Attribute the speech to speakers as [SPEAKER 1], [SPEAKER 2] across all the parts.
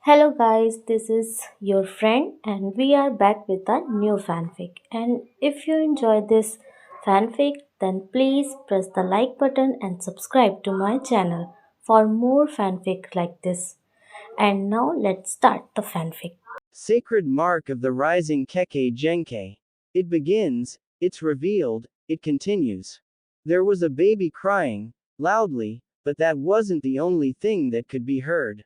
[SPEAKER 1] Hello guys, this is your friend and we are back with a new fanfic. And if you enjoy this fanfic, then please press the like button and subscribe to my channel for more fanfic like this. And now let's start the fanfic.
[SPEAKER 2] Sacred mark of the rising Kekkei Genkai. It begins, it's revealed, it continues. There was a baby crying, loudly, but that wasn't the only thing that could be heard.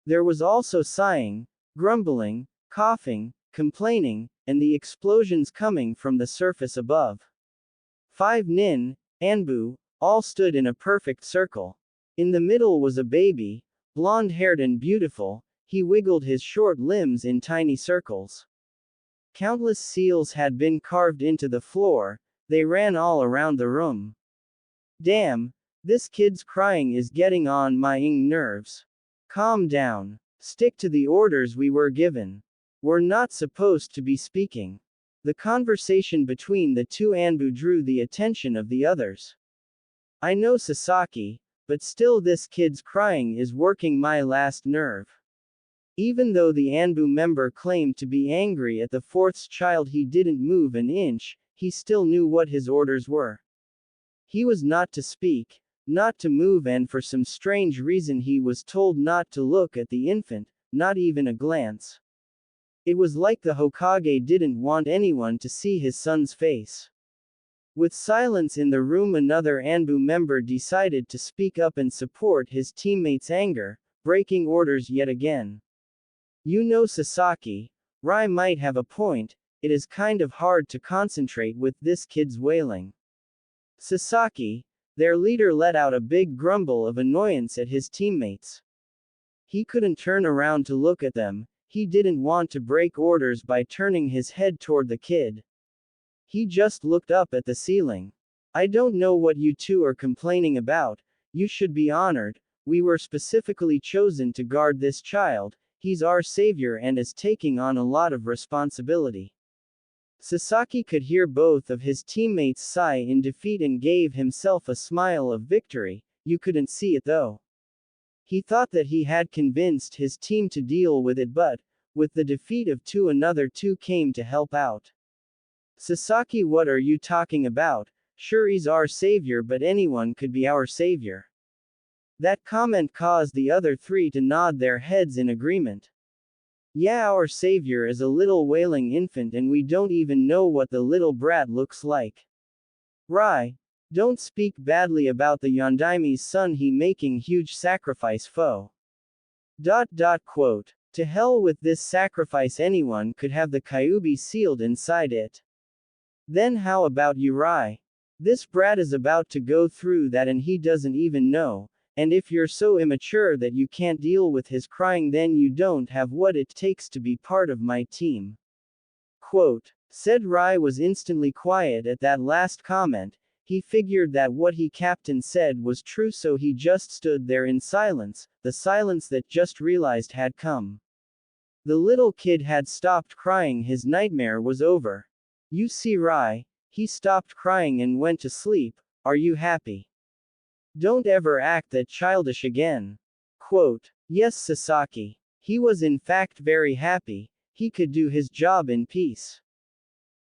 [SPEAKER 2] There was also sighing, grumbling, coughing, complaining, and the explosions coming from the surface above. Five nin, Anbu, all stood in a perfect circle. In the middle was a baby, blonde-haired and beautiful. He wiggled his short limbs in tiny circles. Countless seals had been carved into the floor, they ran all around the room. Damn, this kid's crying is getting on my nerves. Calm down. Stick to the orders we were given. We're not supposed to be speaking. The conversation between the two Anbu drew the attention of the others. I know Sasaki, but still this kid's crying is working my last nerve. Even though the Anbu member claimed to be angry at the fourth child he didn't move an inch, he still knew what his orders were. He was not to speak, not to move, and for some strange reason he was told not to look at the infant, not even a glance. It was like the Hokage didn't want anyone to see his son's face. With silence in the room, another Anbu member decided to speak up and support his teammate's anger, breaking orders yet again. You know Sasaki, Rai might have a point, it is kind of hard to concentrate with this kid's wailing. Sasaki, their leader, let out a big grumble of annoyance at his teammates. He couldn't turn around to look at them, he didn't want to break orders by turning his head toward the kid. He just looked up at the ceiling. I don't know what you two are complaining about, you should be honored, we were specifically chosen to guard this child. He's our savior and is taking on a lot of responsibility. Sasaki could hear both of his teammates sigh in defeat and gave himself a smile of victory. You couldn't see it though. He thought that he had convinced his team to deal with it, but, with the defeat of two, another two came to help out. Sasaki, what are you talking about? Sure, he's our savior, but anyone could be our savior. That comment caused the other three to nod their heads in agreement. Yeah, our savior is a little wailing infant and we don't even know what the little brat looks like. Rai, don't speak badly about the Yondaime's son, he making huge sacrifice foe. Quote. To hell with this sacrifice, anyone could have the Kyuubi sealed inside it. Then how about you, Rai? This brat is about to go through that and he doesn't even know. And if you're so immature that you can't deal with his crying, then you don't have what it takes to be part of my team. Quote. Said Rai was instantly quiet at that last comment. He figured that what he captain said was true, so he just stood there in silence, the silence that just realized had come. The little kid had stopped crying, his nightmare was over. You see, Rai, he stopped crying and went to sleep. Are you happy? Don't ever act that childish again. Quote. Yes, Sasaki. He was in fact very happy, he could do his job in peace.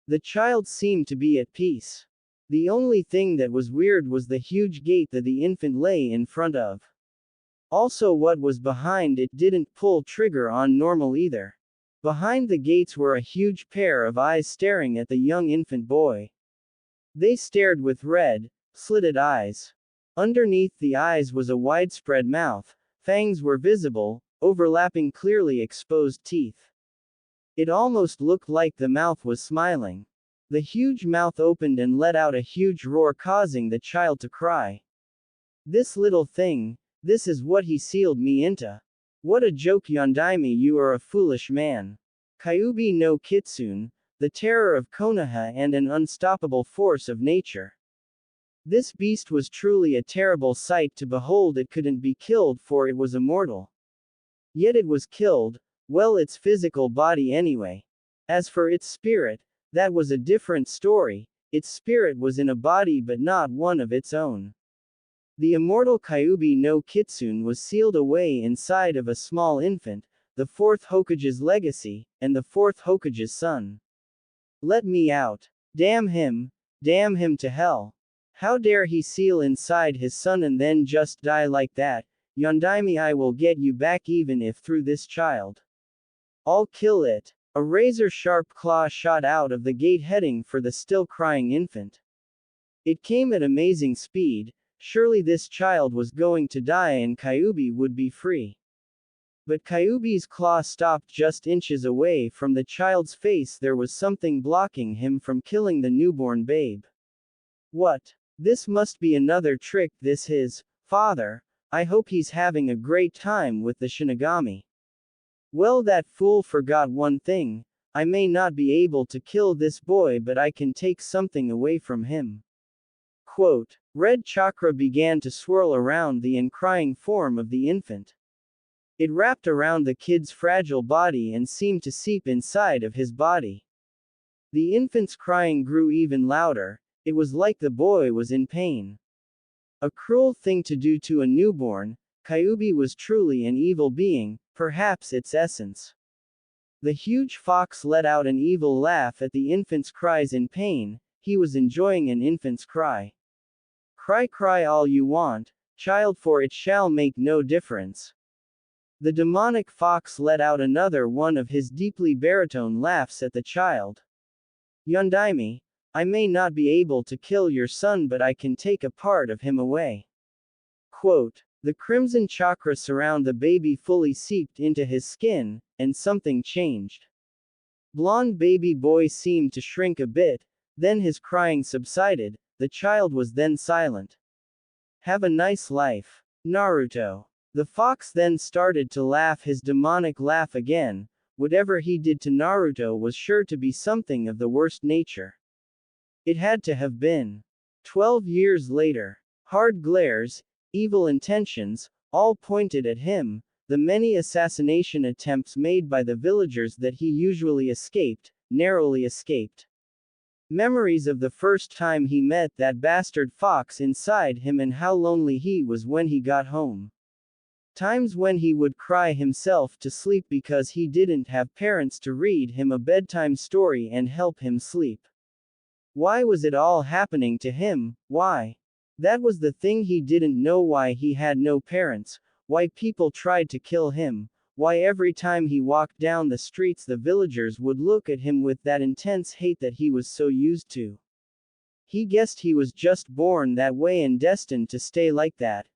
[SPEAKER 2] The child seemed to be at peace. The only thing that was weird was the huge gate that the infant lay in front of. Also, what was behind it didn't pull trigger on normal either. Behind the gates were a huge pair of eyes staring at the young infant boy. They stared with red, slitted eyes. Underneath the eyes was a widespread mouth, fangs were visible, overlapping clearly exposed teeth. It almost looked like the mouth was smiling. The huge mouth opened and let out a huge roar, causing the child to cry. This little thing, this is what he sealed me into. What a joke, Yondaime, you are a foolish man. Kyuubi no Kitsune, the terror of Konoha and an unstoppable force of nature. This beast was truly a terrible sight to behold. It couldn't be killed, for it was immortal. Yet it was killed, well, its physical body anyway. As for its spirit, that was a different story. Its spirit was in a body but not one of its own. The immortal Kyuubi no Kitsune was sealed away inside of a small infant. the fourth Hokage's legacy, and the fourth Hokage's son. Let me out. Damn him to hell. How dare he seal inside his son and then just die like that? Yondaime, I will get you back even if through this child. I'll kill it. A razor-sharp claw shot out of the gate heading for the still crying infant. It came at amazing speed. Surely this child was going to die and Kyuubi would be free. But Kyuubi's claw stopped just inches away from the child's face. There was something blocking him from killing the newborn babe. What? This must be another trick. This his father. I hope he's having a great time with the Shinigami. Well, that fool forgot one thing. I may not be able to kill this boy, but I can take something away from him. Quote, red chakra began to swirl around the crying form of the infant. It wrapped around the kid's fragile body and seemed to seep inside of his body. The infant's crying grew even louder. It was like the boy was in pain. A cruel thing to do to a newborn. Kyuubi was truly an evil being, perhaps its essence. The huge fox let out an evil laugh at the infant's cries in pain. He was enjoying an infant's cry. Cry all you want, child, for it shall make no difference. The demonic fox let out another one of his deeply baritone laughs at the child. Yondaime, I may not be able to kill your son, but I can take a part of him away. Quote, the crimson chakra surround the baby fully seeped into his skin, and something changed. Blonde baby boy seemed to shrink a bit, then his crying subsided, the child was then silent. Have a nice life, Naruto. The fox then started to laugh his demonic laugh again. Whatever he did to Naruto was sure to be something of the worst nature. It had to have been. 12 years later. Hard glares, evil intentions, all pointed at him. The many assassination attempts made by the villagers that he usually escaped, narrowly escaped. Memories of the first time he met that bastard fox inside him and how lonely he was when he got home. Times when he would cry himself to sleep because he didn't have parents to read him a bedtime story and help him sleep. Why was it all happening to him? Why? That was the thing he didn't know, why he had no parents, why people tried to kill him, why every time he walked down the streets the villagers would look at him with that intense hate that he was so used to. He guessed he was just born that way and destined to stay like that.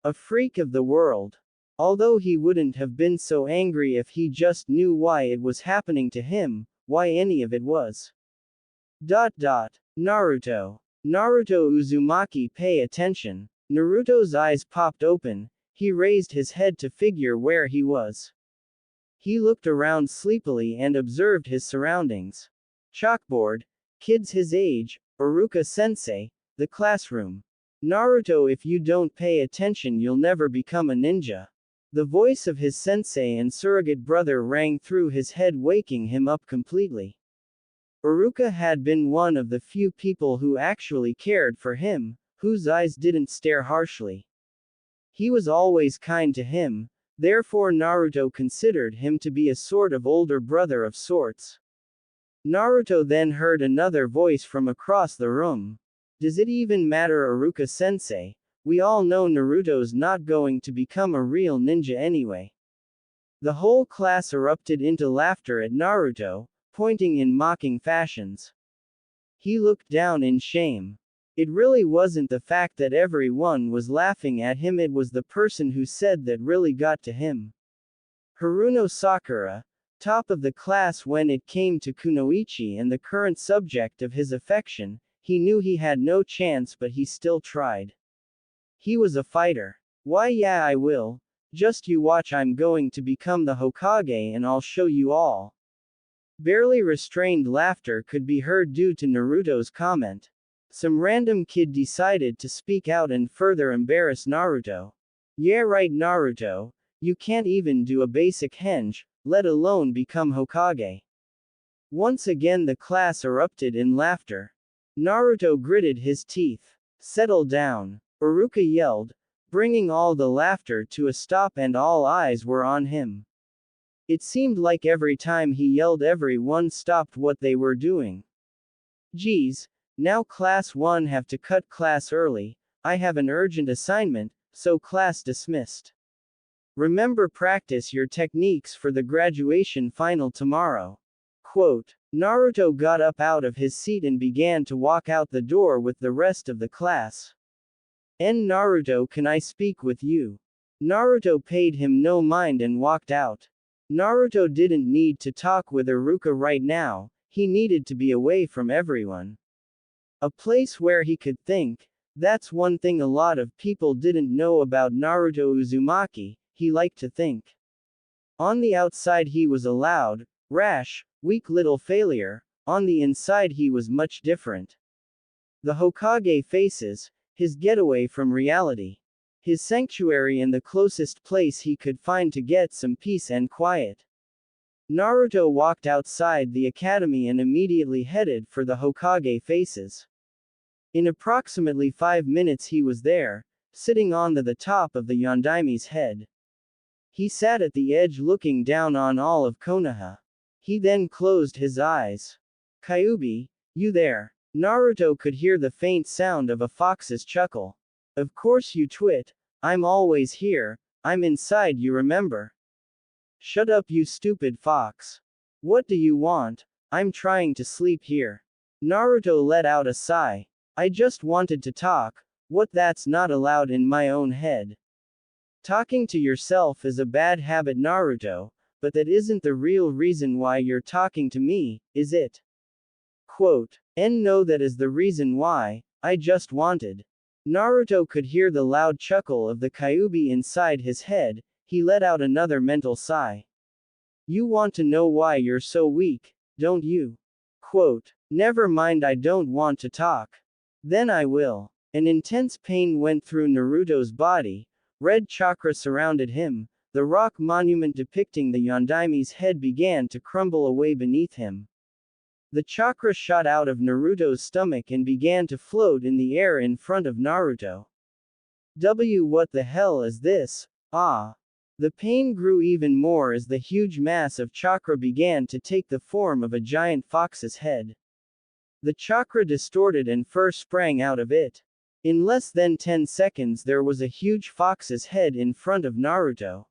[SPEAKER 2] A freak of the world. Although he wouldn't have been so angry if he just knew why it was happening to him, why any of it was. Naruto. Naruto Uzumaki, pay attention. Naruto's eyes popped open. He raised his head to figure where he was. He looked around sleepily and observed his surroundings. Chalkboard, kids his age, Iruka-sensei, the classroom. Naruto, if you don't pay attention you'll never become a ninja. The voice of his sensei and surrogate brother rang through his head, waking him up completely. Iruka had been one of the few people who actually cared for him, whose eyes didn't stare harshly. He was always kind to him, therefore Naruto considered him to be a sort of older brother of sorts. Naruto then heard another voice from across the room. Does it even matter, Iruka-sensei? We all know Naruto's not going to become a real ninja anyway. The whole class erupted into laughter at Naruto, pointing in mocking fashions. He looked down in shame. It really wasn't the fact that everyone was laughing at him, it was the person who said that really got to him. Haruno Sakura, top of the class when it came to kunoichi and the current subject of his affection, he knew he had no chance but he still tried. He was a fighter. Why, yeah, I will. Just you watch, I'm going to become the Hokage and I'll show you all. Barely restrained laughter could be heard due to Naruto's comment. Some random kid decided to speak out and further embarrass Naruto. Yeah, right, Naruto. You can't even do a basic henge, let alone become Hokage. Once again the class erupted in laughter. Naruto gritted his teeth. Settle down, Iruka yelled, bringing all the laughter to a stop and all eyes were on him. It seemed like every time he yelled everyone stopped what they were doing. Geez, now class 1 have to cut class early, I have an urgent assignment, so class dismissed. Remember practice your techniques for the graduation final tomorrow. Quote. Naruto got up out of his seat and began to walk out the door with the rest of the class. Naruto, can I speak with you? Naruto paid him no mind and walked out. Naruto didn't need to talk with Iruka right now, he needed to be away from everyone. A place where he could think. That's one thing a lot of people didn't know about Naruto Uzumaki, he liked to think. On the outside he was a loud, rash, weak little failure, on the inside he was much different. The Hokage faces, his getaway from reality. His sanctuary and the closest place he could find to get some peace and quiet. Naruto walked outside the academy and immediately headed for the Hokage faces. In approximately 5 minutes he was there, sitting on the top of the Yondaime's head. He sat at the edge looking down on all of Konoha. He then closed his eyes. Kyuubi, you there? Naruto could hear the faint sound of a fox's chuckle. Of course you twit, I'm always here, I'm inside, you remember? Shut up, you stupid fox. What do you want? I'm trying to sleep here. Naruto let out a sigh. I just wanted to talk, what that's not allowed in my own head. Talking to yourself is a bad habit, Naruto, but that isn't the real reason why you're talking to me, is it? Quote. No, that is the reason why, I just wanted. Naruto could hear the loud chuckle of the Kyuubi inside his head, he let out another mental sigh. You want to know why you're so weak, don't you? Quote. Never mind, I don't want to talk. Then I will. An intense pain went through Naruto's body, red chakra surrounded him, the rock monument depicting the Yondaime's head began to crumble away beneath him. The chakra shot out of Naruto's stomach and began to float in the air in front of Naruto. What the hell is this? Ah! The pain grew even more as the huge mass of chakra began to take the form of a giant fox's head. The chakra distorted and first sprang out of it. In less than 10 seconds there was a huge fox's head in front of Naruto.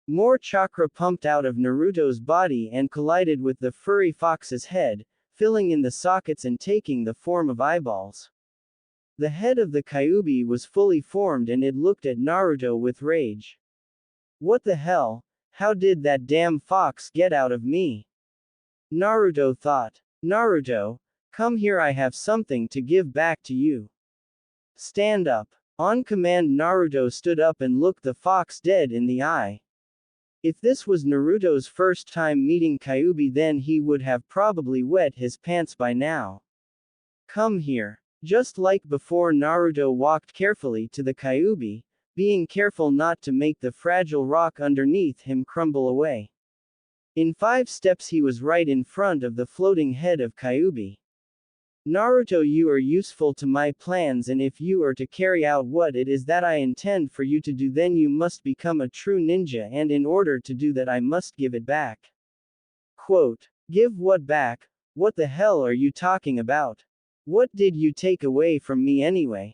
[SPEAKER 2] More chakra pumped out of Naruto's body and collided with the furry fox's head, filling in the sockets and taking the form of eyeballs. The head of the Kyuubi was fully formed and it looked at Naruto with rage. What the hell? How did that damn fox get out of me? Naruto thought. Naruto, come here, I have something to give back to you. Stand up. On command, Naruto stood up and looked the fox dead in the eye. If this was Naruto's first time meeting Kyuubi, then he would have probably wet his pants by now. Come here. Just like before, Naruto walked carefully to the Kyuubi, being careful not to make the fragile rock underneath him crumble away. In 5 steps he was right in front of the floating head of Kyuubi. Naruto, you are useful to my plans, and if you are to carry out what it is that I intend for you to do, then you must become a true ninja, and in order to do that I must give it back. Quote. Give what back? What the hell are you talking about? What did you take away from me anyway?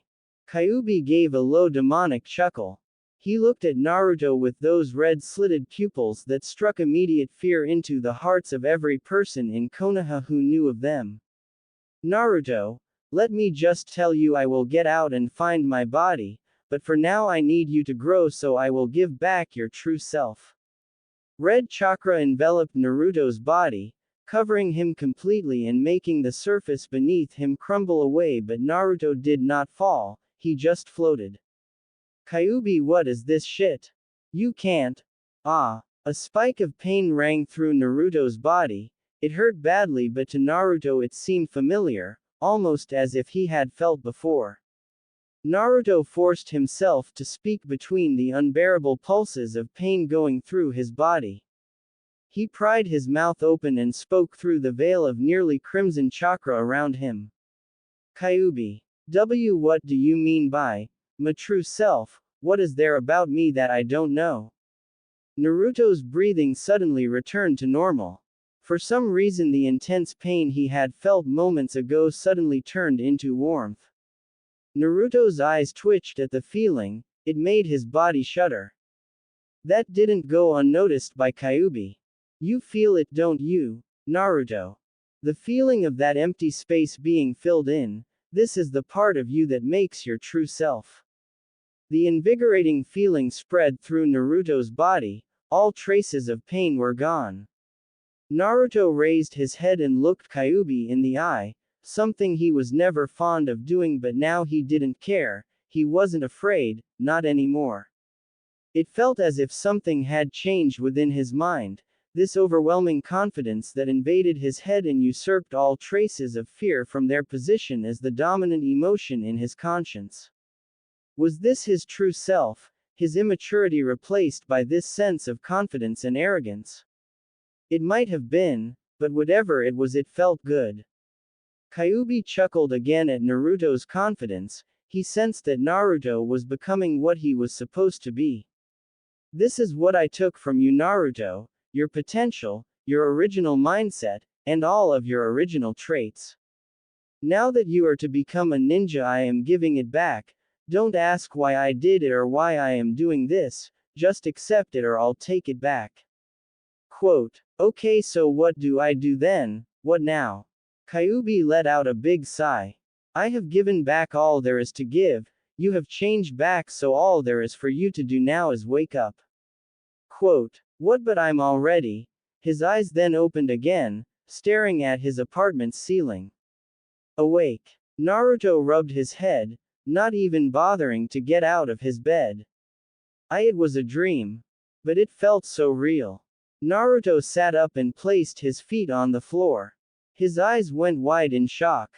[SPEAKER 2] Kyuubi gave a low demonic chuckle. He looked at Naruto with those red-slitted pupils that struck immediate fear into the hearts of every person in Konoha who knew of them. Naruto, let me just tell you, I will get out and find my body, but for now I need you to grow, so I will give back your true self. Red chakra enveloped Naruto's body, covering him completely and making the surface beneath him crumble away, but Naruto did not fall, he just floated. Kyuubi, what is this shit? You can't. Ah! A spike of pain rang through Naruto's body. It hurt badly, but to Naruto it seemed familiar, almost as if he had felt before. Naruto forced himself to speak between the unbearable pulses of pain going through his body. He pried his mouth open and spoke through the veil of nearly crimson chakra around him. Kyuubi. What do you mean by my true self? What is there about me that I don't know? Naruto's breathing suddenly returned to normal. For some reason, the intense pain he had felt moments ago suddenly turned into warmth. Naruto's eyes twitched at the feeling, it made his body shudder. That didn't go unnoticed by Kyuubi. You feel it, don't you, Naruto? The feeling of that empty space being filled in, this is the part of you that makes your true self. The invigorating feeling spread through Naruto's body, all traces of pain were gone. Naruto raised his head and looked Kyuubi in the eye, something he was never fond of doing, but now he didn't care, he wasn't afraid, not anymore. It felt as if something had changed within his mind, this overwhelming confidence that invaded his head and usurped all traces of fear from their position as the dominant emotion in his conscience. Was this his true self, his immaturity replaced by this sense of confidence and arrogance? It might have been, but whatever it was, it felt good. Kyuubi chuckled again at Naruto's confidence, he sensed that Naruto was becoming what he was supposed to be. This is what I took from you, Naruto, your potential, your original mindset, and all of your original traits. Now that you are to become a ninja, I am giving it back. Don't ask why I did it or why I am doing this, just accept it or I'll take it back. Quote, okay, so what do I do then, what now? Kyuubi let out a big sigh. I have given back all there is to give, you have changed back, so all there is for you to do now is wake up. Quote, what, but I'm already. His eyes then opened again, staring at his apartment's ceiling. Awake. Naruto rubbed his head, not even bothering to get out of his bed. It was a dream. But it felt so real. Naruto sat up and placed his feet on the floor. His eyes went wide in shock.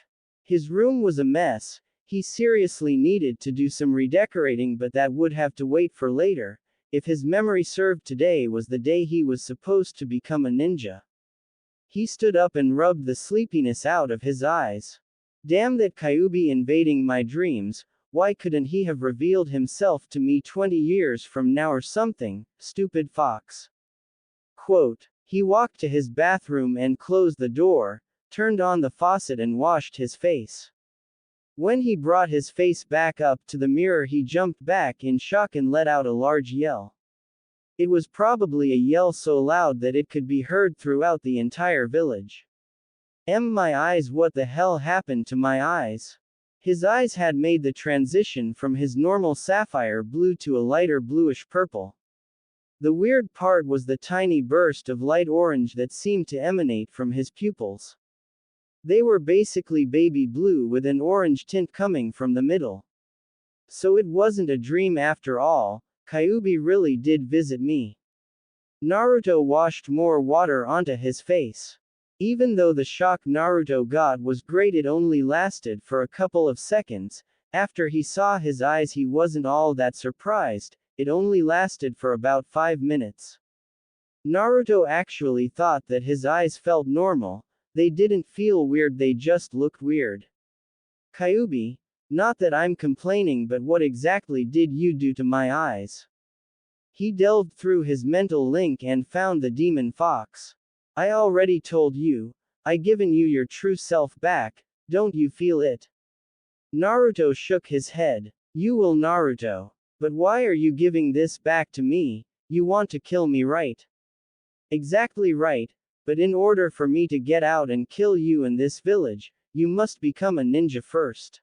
[SPEAKER 2] His room was a mess, he seriously needed to do some redecorating, but that would have to wait for later. If his memory served, today was the day he was supposed to become a ninja. He stood up and rubbed the sleepiness out of his eyes. Damn that Kyuubi invading my dreams, why couldn't he have revealed himself to me 20 years from now or something, stupid fox. Quote, he walked to his bathroom and closed the door, turned on the faucet and washed his face. When he brought his face back up to the mirror, he jumped back in shock and let out a large yell. It was probably a yell so loud that it could be heard throughout the entire village. My eyes, what the hell happened to my eyes? His eyes had made the transition from his normal sapphire blue to a lighter bluish purple. The weird part was the tiny burst of light orange that seemed to emanate from his pupils. They were basically baby blue with an orange tint coming from the middle. So it wasn't a dream after all, Kyuubi really did visit me. Naruto washed more water onto his face. Even though the shock Naruto got was great, it only lasted for a couple of seconds. After he saw his eyes, he wasn't all that surprised, it only lasted for about 5 minutes. Naruto actually thought that his eyes felt normal. They didn't feel weird, they just looked weird. Kyuubi, not that I'm complaining, but what exactly did you do to my eyes? He delved through his mental link and found the demon fox. I already told you, I given you your true self back, don't you feel it? Naruto shook his head. You will, Naruto. But why are you giving this back to me? You want to kill me, right? Exactly right. But in order for me to get out and kill you in this village, you must become a ninja first.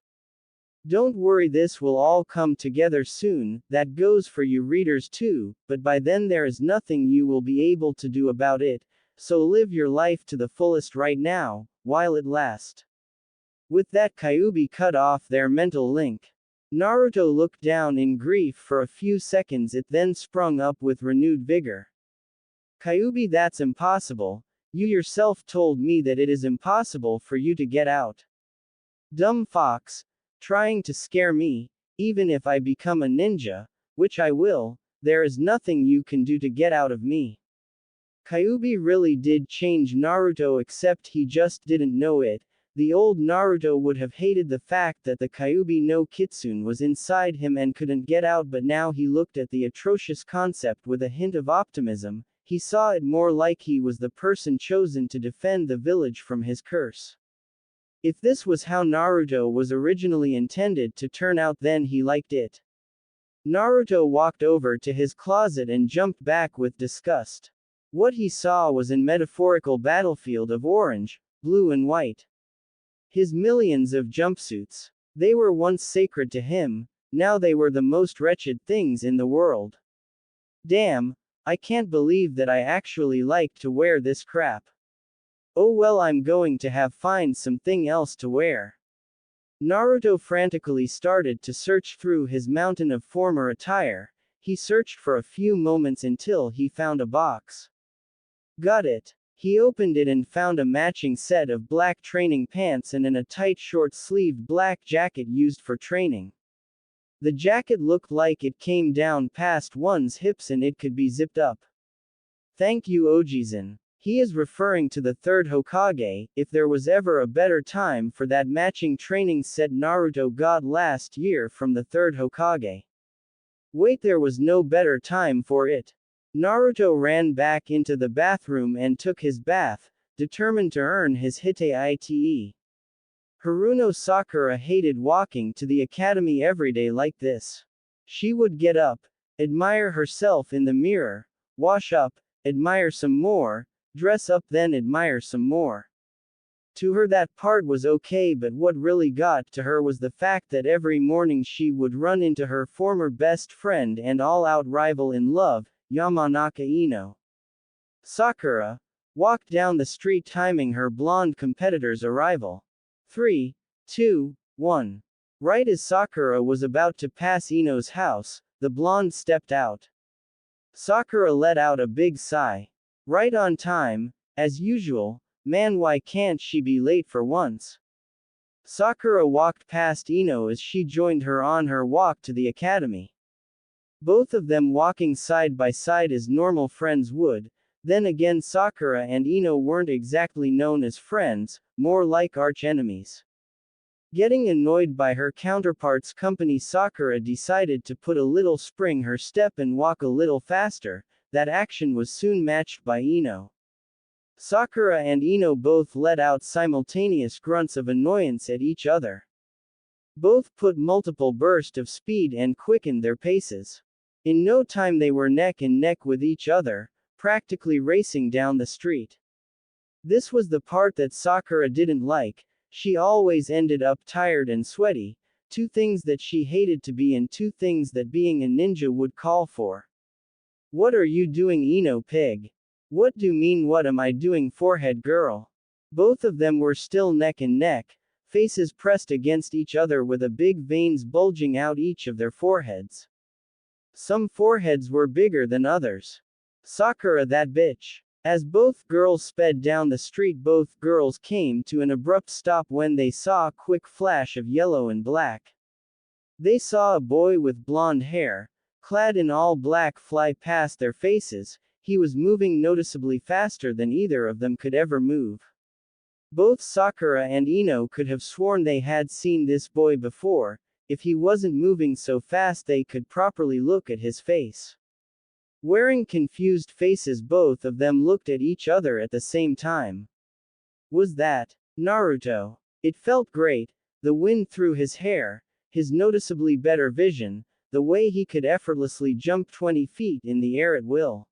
[SPEAKER 2] Don't worry, this will all come together soon, that goes for you readers too, but by then there is nothing you will be able to do about it, so live your life to the fullest right now, while it lasts. With that, Kyuubi cut off their mental link. Naruto looked down in grief for a few seconds, it then sprung up with renewed vigor. Kyuubi, that's impossible. You yourself told me that it is impossible for you to get out. Dumb fox. Trying to scare me, even if I become a ninja, which I will, there is nothing you can do to get out of me. Kyuubi really did change Naruto, except he just didn't know it. The old Naruto would have hated the fact that the Kyuubi no Kitsune was inside him and couldn't get out, but now he looked at the atrocious concept with a hint of optimism. He saw it more like he was the person chosen to defend the village from his curse. If this was how Naruto was originally intended to turn out, then he liked it. Naruto walked over to his closet and jumped back with disgust. What he saw was a metaphorical battlefield of orange, blue and white. His millions of jumpsuits. They were once sacred to him, now they were the most wretched things in the world. Damn, I can't believe that I actually like to wear this crap. Oh well, I'm going to have find something else to wear. Naruto frantically started to search through his mountain of former attire. He searched for a few moments until he found a box. Got it. He opened it and found a matching set of black training pants and a tight short-sleeved black jacket used for training. The jacket looked like it came down past one's hips and it could be zipped up. Thank you, Ojizan. He is referring to the third Hokage. If there was ever a better time for that matching training set Naruto got last year from the third Hokage. Wait, there was no better time for it. Naruto ran back into the bathroom and took his bath, determined to earn his Hite. Haruno Sakura hated walking to the academy every day like this. She would get up, admire herself in the mirror, wash up, admire some more, dress up, then admire some more. To her that part was okay, but what really got to her was the fact that every morning she would run into her former best friend and all-out rival in love, Yamanaka Ino. Sakura walked down the street timing her blonde competitor's arrival. 3, 2, 1. Right as Sakura was about to pass Ino's house, the blonde stepped out. Sakura let out a big sigh. Right on time, as usual. Man, why can't she be late for once? Sakura walked past Ino as she joined her on her walk to the academy. Both of them walking side by side as normal friends would. Then again, Sakura and Ino weren't exactly known as friends, more like arch-enemies. Getting annoyed by her counterpart's company, Sakura decided to put a little spring her step and walk a little faster. That action was soon matched by Ino. Sakura and Ino both let out simultaneous grunts of annoyance at each other. Both put multiple bursts of speed and quickened their paces. In no time they were neck and neck with each other, practically racing down the street. This was the part that Sakura didn't like. She always ended up tired and sweaty, two things that she hated to be and two things that being a ninja would call for. What are you doing, Ino pig? What do you mean what am I doing, forehead girl? Both of them were still neck and neck, faces pressed against each other with a big veins bulging out each of their foreheads. Some foreheads were bigger than others. Sakura, that bitch. As both girls sped down the street, both girls came to an abrupt stop when they saw a quick flash of yellow and black. They saw a boy with blonde hair, clad in all black, fly past their faces. He was moving noticeably faster than either of them could ever move. Both Sakura and Ino could have sworn they had seen this boy before. If he wasn't moving so fast they could properly look at his face. Wearing confused faces, both of them looked at each other at the same time. Was that Naruto? It felt great, the wind through his hair, his noticeably better vision, the way he could effortlessly jump 20 feet in the air at will.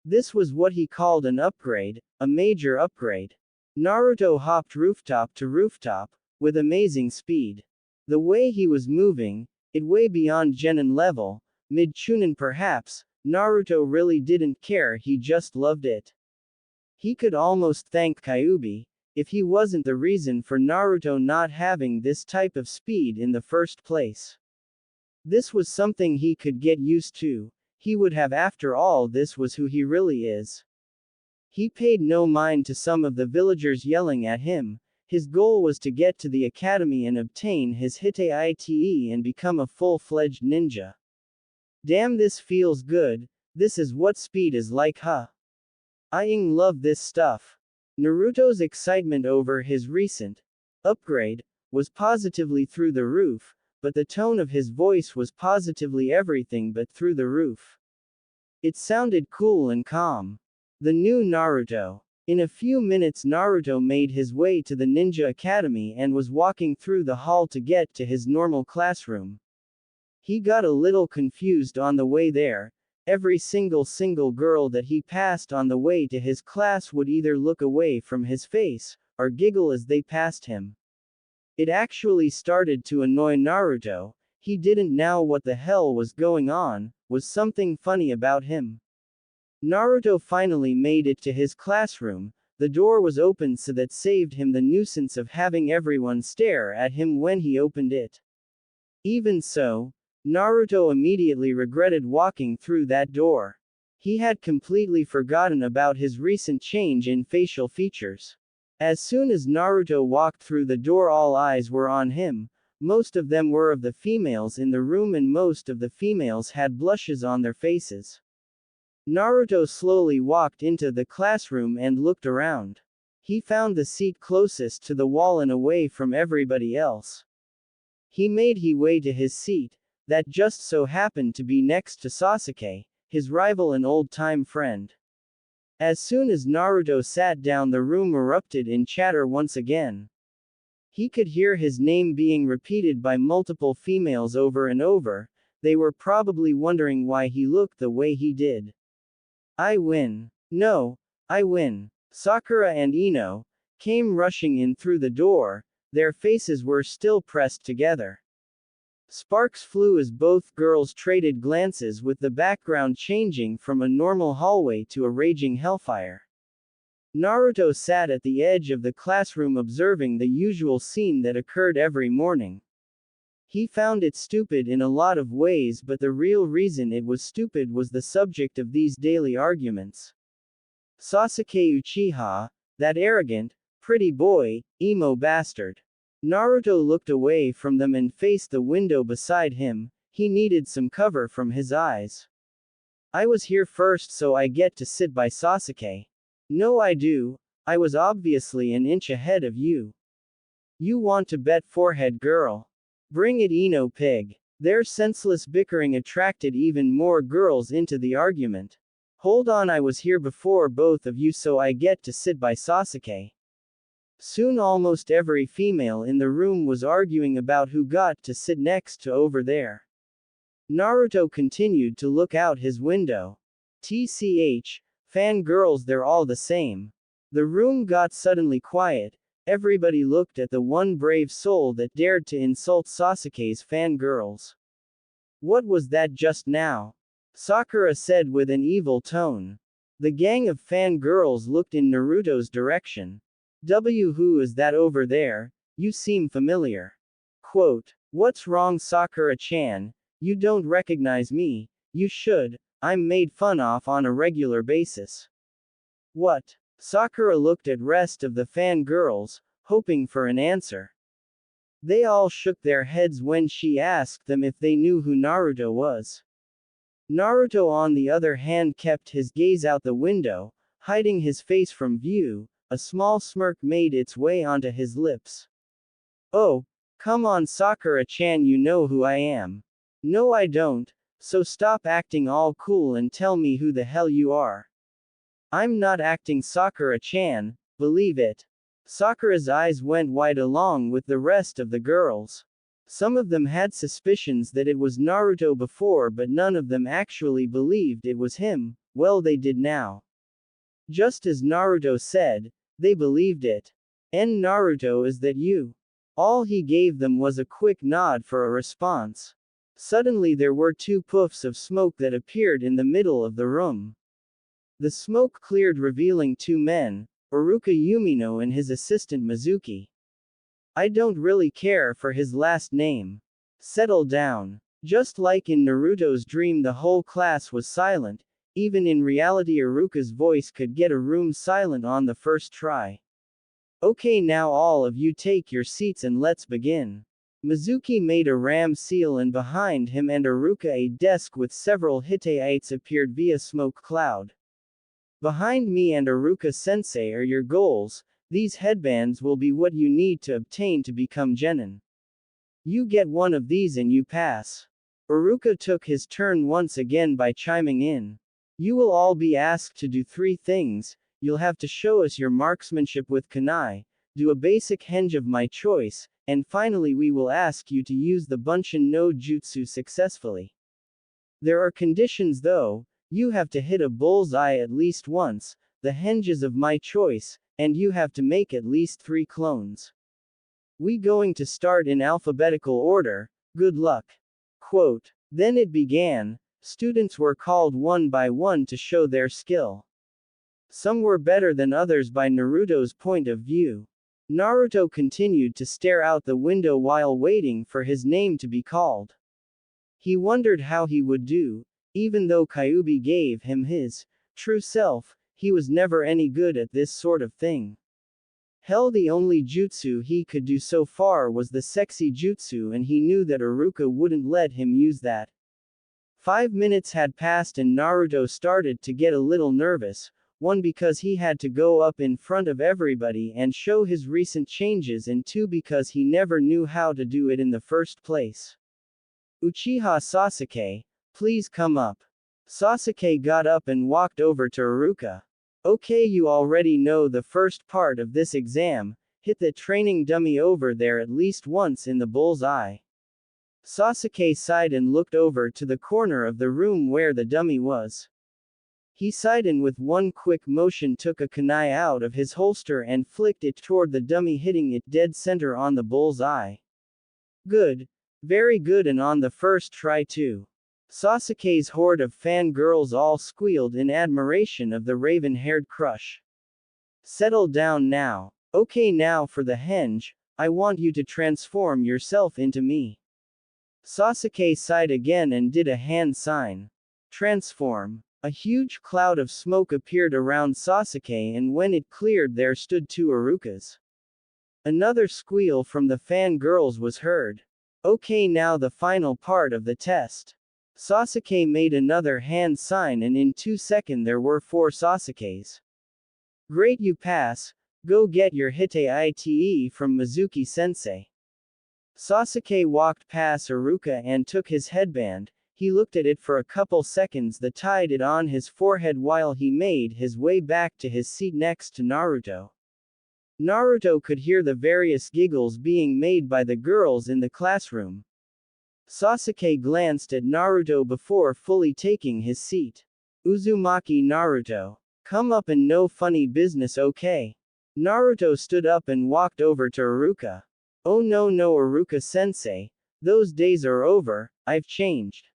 [SPEAKER 2] This was what he called an upgrade, a major upgrade. Naruto hopped rooftop to rooftop, with amazing speed. The way he was moving, it way beyond Genin level, mid-Chunin perhaps. Naruto really didn't care, he just loved it. He could almost thank Kyuubi, if he wasn't the reason for Naruto not having this type of speed in the first place. This was something he could get used to. He would have, after all, this was who he really is. He paid no mind to some of the villagers yelling at him. His goal was to get to the academy and obtain his Hite and become a full-fledged ninja. Damn, this feels good. This is what speed is like, huh? I love this stuff. Naruto's excitement over his recent upgrade, was positively through the roof, but the tone of his voice was positively everything but through the roof. It sounded cool and calm. The new Naruto. In a few minutes, Naruto made his way to the Ninja Academy and was walking through the hall to get to his normal classroom. He got a little confused on the way there. Every single girl that he passed on the way to his class would either look away from his face, or giggle as they passed him. It actually started to annoy Naruto. He didn't know what the hell was going on. Was something funny about him? Naruto finally made it to his classroom. The door was open, so that saved him the nuisance of having everyone stare at him when he opened it. Even so, Naruto immediately regretted walking through that door. He had completely forgotten about his recent change in facial features. As soon as Naruto walked through the door, all eyes were on him. Most of them were of the females in the room, and most of the females had blushes on their faces. Naruto slowly walked into the classroom and looked around. He found the seat closest to the wall and away from everybody else. He made his way to his seat, that just so happened to be next to Sasuke, his rival and old-time friend. As soon as Naruto sat down, the room erupted in chatter once again. He could hear his name being repeated by multiple females over and over. They were probably wondering why he looked the way he did. I win. No, I win. Sakura and Ino came rushing in through the door. Their faces were still pressed together. Sparks flew as both girls traded glances, with the background changing from a normal hallway to a raging hellfire. Naruto sat at the edge of the classroom observing the usual scene that occurred every morning. He found it stupid in a lot of ways, but the real reason it was stupid was the subject of these daily arguments. Sasuke Uchiha, that arrogant, pretty boy, emo bastard. Naruto looked away from them and faced the window beside him. He needed some cover from his eyes. I was here first, so I get to sit by Sasuke. No, I do. I was obviously an inch ahead of you. You want to bet, forehead girl? Bring it, Ino pig. Their senseless bickering attracted even more girls into the argument. Hold on, I was here before both of you, so I get to sit by Sasuke. Soon almost every female in the room was arguing about who got to sit next to over there. Naruto continued to look out his window. TCH, fangirls, they're all the same. The room got suddenly quiet. Everybody looked at the one brave soul that dared to insult Sasuke's fangirls. What was that just now? Sakura said with an evil tone. The gang of fangirls looked in Naruto's direction. Who is that over there? You seem familiar. Quote, what's wrong, Sakura-chan? You don't recognize me? You should. I'm made fun of on a regular basis. What? Sakura looked at rest of the fangirls, hoping for an answer. They all shook their heads when she asked them if they knew who Naruto was. Naruto, on the other hand, kept his gaze out the window, hiding his face from view. A small smirk made its way onto his lips. Oh, come on, Sakura-chan, you know who I am. No, I don't, so stop acting all cool and tell me who the hell you are. I'm not acting, Sakura-chan, believe it. Sakura's eyes went wide along with the rest of the girls. Some of them had suspicions that it was Naruto before, but none of them actually believed it was him. Well, they did now. Just as Naruto said, they believed it. And Naruto, is that you? All he gave them was a quick nod for a response. Suddenly there were two puffs of smoke that appeared in the middle of the room. The smoke cleared, revealing two men, Iruka Umino and his assistant Mizuki. I don't really care for his last name. Settle down. Just like in Naruto's dream, the whole class was silent. Even in reality, Iruka's voice could get a room silent on the first try. Okay, now all of you take your seats and let's begin. Mizuki made a ram seal, and behind him and Iruka a desk with several Hittites appeared via smoke cloud. Behind me and Iruka sensei are your goals. These headbands will be what you need to obtain to become genin. You get one of these and you pass. Uruka took his turn once again by chiming in. You will all be asked to do 3 things. You'll have to show us your marksmanship with kunai, do a basic henge of my choice, and finally we will ask you to use the Bunshin no Jutsu successfully. There are conditions though. You have to hit a bullseye at least once, the henges of my choice, and you have to make at least 3 clones. We going to start in alphabetical order, good luck. Quote. Then it began, students were called one by one to show their skill. Some were better than others by Naruto's point of view. Naruto continued to stare out the window while waiting for his name to be called. He wondered how he would do, even though Kyuubi gave him his true self, he was never any good at this sort of thing. Hell, the only jutsu he could do so far was the sexy jutsu, and he knew that Iruka wouldn't let him use that. 5 minutes had passed and Naruto started to get a little nervous, one because he had to go up in front of everybody and show his recent changes, and 2 because he never knew how to do it in the first place. Uchiha Sasuke, please come up. Sasuke got up and walked over to Iruka. Okay, you already know the first part of this exam, hit the training dummy over there at least once in the bull's eye. Sasuke sighed and looked over to the corner of the room where the dummy was. He sighed and with one quick motion took a kunai out of his holster and flicked it toward the dummy, hitting it dead center on the bull's eye. Good. Very good, and on the first try too. Sasuke's horde of fangirls all squealed in admiration of the raven-haired crush. Settle down now. Okay, now for the henge, I want you to transform yourself into me. Sasuke sighed again and did a hand sign. Transform. A huge cloud of smoke appeared around Sasuke, and when it cleared there stood 2 Irukas. Another squeal from the fangirls was heard. Okay, now the final part of the test. Sasuke made another hand sign, and in 2 seconds there were 4 Sasukes. Great, you pass. Go get your Hite from Mizuki-sensei. Sasuke walked past Iruka and took his headband. He looked at it for a couple seconds, then tied it on his forehead while he made his way back to his seat next to Naruto. Naruto could hear the various giggles being made by the girls in the classroom. Sasuke glanced at Naruto before fully taking his seat. Uzumaki Naruto. Come up and no funny business, okay? Naruto stood up and walked over to Iruka. Oh no, Iruka-sensei. Those days are over, I've changed.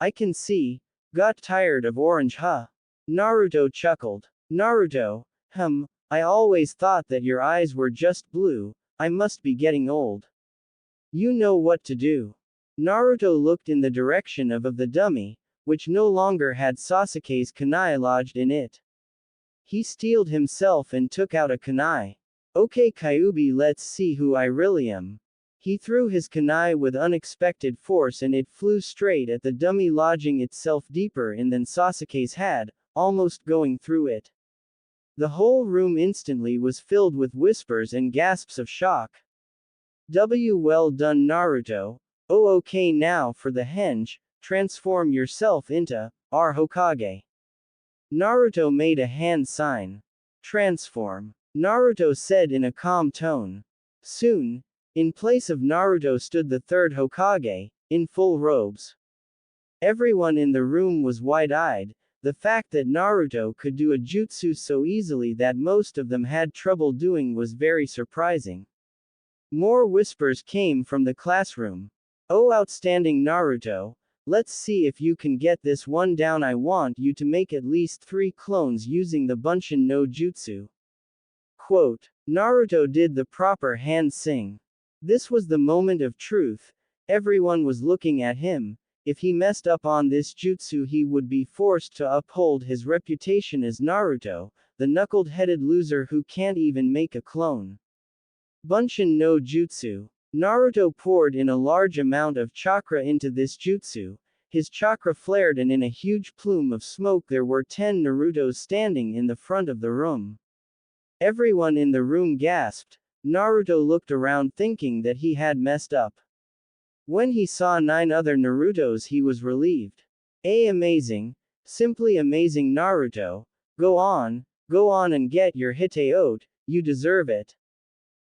[SPEAKER 2] I can see. Got tired of orange, huh? Naruto chuckled. Naruto, I always thought that your eyes were just blue. I must be getting old. You know what to do. Naruto looked in the direction of the dummy, which no longer had Sasuke's kunai lodged in it. He steeled himself and took out a kunai. Okay, Kyuubi, let's see who I really am. He threw his kunai with unexpected force and it flew straight at the dummy, lodging itself deeper in than Sasuke's had, almost going through it. The whole room instantly was filled with whispers and gasps of shock. Well done, Naruto. Oh, okay, now for the henge, transform yourself into our Hokage. Naruto made a hand sign. Transform. Naruto said in a calm tone. Soon, in place of Naruto stood the 3rd Hokage, in full robes. Everyone in the room was wide-eyed. The fact that Naruto could do a jutsu so easily that most of them had trouble doing was very surprising. More whispers came from the classroom. Oh, outstanding, Naruto. Let's see if you can get this one down. I want you to make at least 3 clones using the Bunshin no Jutsu. Quote. Naruto did the proper hand sing. This was the moment of truth. Everyone was looking at him. If he messed up on this jutsu, he would be forced to uphold his reputation as Naruto, the knuckled-headed loser who can't even make a clone. Bunshin no Jutsu. Naruto poured in a large amount of chakra into this jutsu. His chakra flared and in a huge plume of smoke there were 10 Narutos standing in the front of the room. Everyone in the room gasped. Naruto looked around thinking that he had messed up. When he saw 9 other Narutos, he was relieved. Amazing. Simply amazing, Naruto. Go on and get your Hiteote, you deserve it.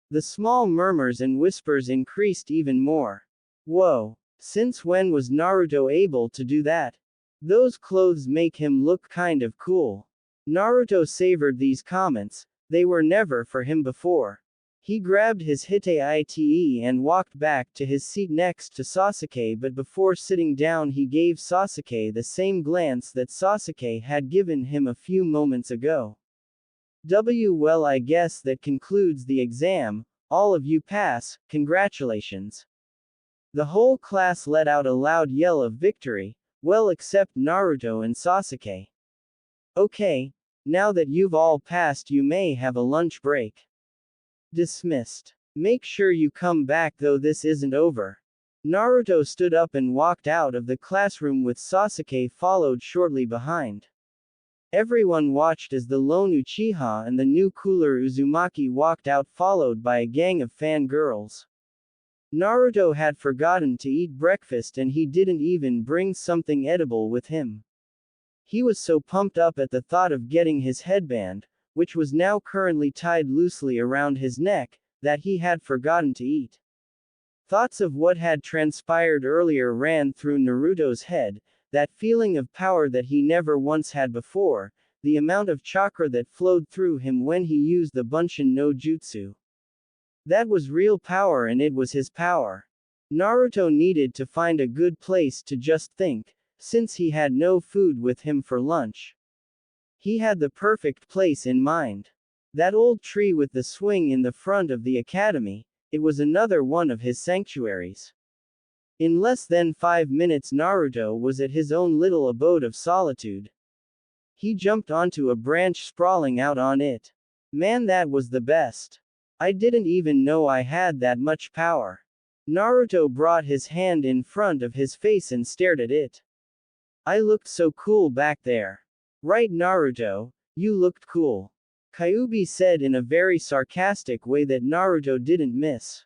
[SPEAKER 2] The small murmurs and whispers increased even more. Whoa. Since when was Naruto able to do that? Those clothes make him look kind of cool. Naruto savored these comments, they were never for him before. He grabbed his Hiteite and walked back to his seat next to Sasuke, but before sitting down he gave Sasuke the same glance that Sasuke had given him a few moments ago. Well, I guess that concludes the exam. All of you pass, congratulations. The whole class let out a loud yell of victory, well except Naruto and Sasuke. Okay, now that you've all passed, you may have a lunch break. Dismissed. Make sure you come back though, this isn't over. Naruto stood up and walked out of the classroom with Sasuke followed shortly behind. Everyone watched as the lone Uchiha and the new cooler Uzumaki walked out followed by a gang of fangirls. Naruto had forgotten to eat breakfast and he didn't even bring something edible with him. He was so pumped up at the thought of getting his headband, which was now currently tied loosely around his neck, that he had forgotten to eat. Thoughts of what had transpired earlier ran through Naruto's head, that feeling of power that he never once had before, the amount of chakra that flowed through him when he used the Bunshin no Jutsu. That was real power and it was his power. Naruto needed to find a good place to just think, since he had no food with him for lunch. He had the perfect place in mind. That old tree with the swing in the front of the academy, it was another one of his sanctuaries. In less than 5 minutes Naruto was at his own little abode of solitude. He jumped onto a branch sprawling out on it. Man, that was the best. I didn't even know I had that much power. Naruto brought his hand in front of his face and stared at it. I looked so cool back there. Right, Naruto, you looked cool. Kyuubi said in a very sarcastic way that Naruto didn't miss.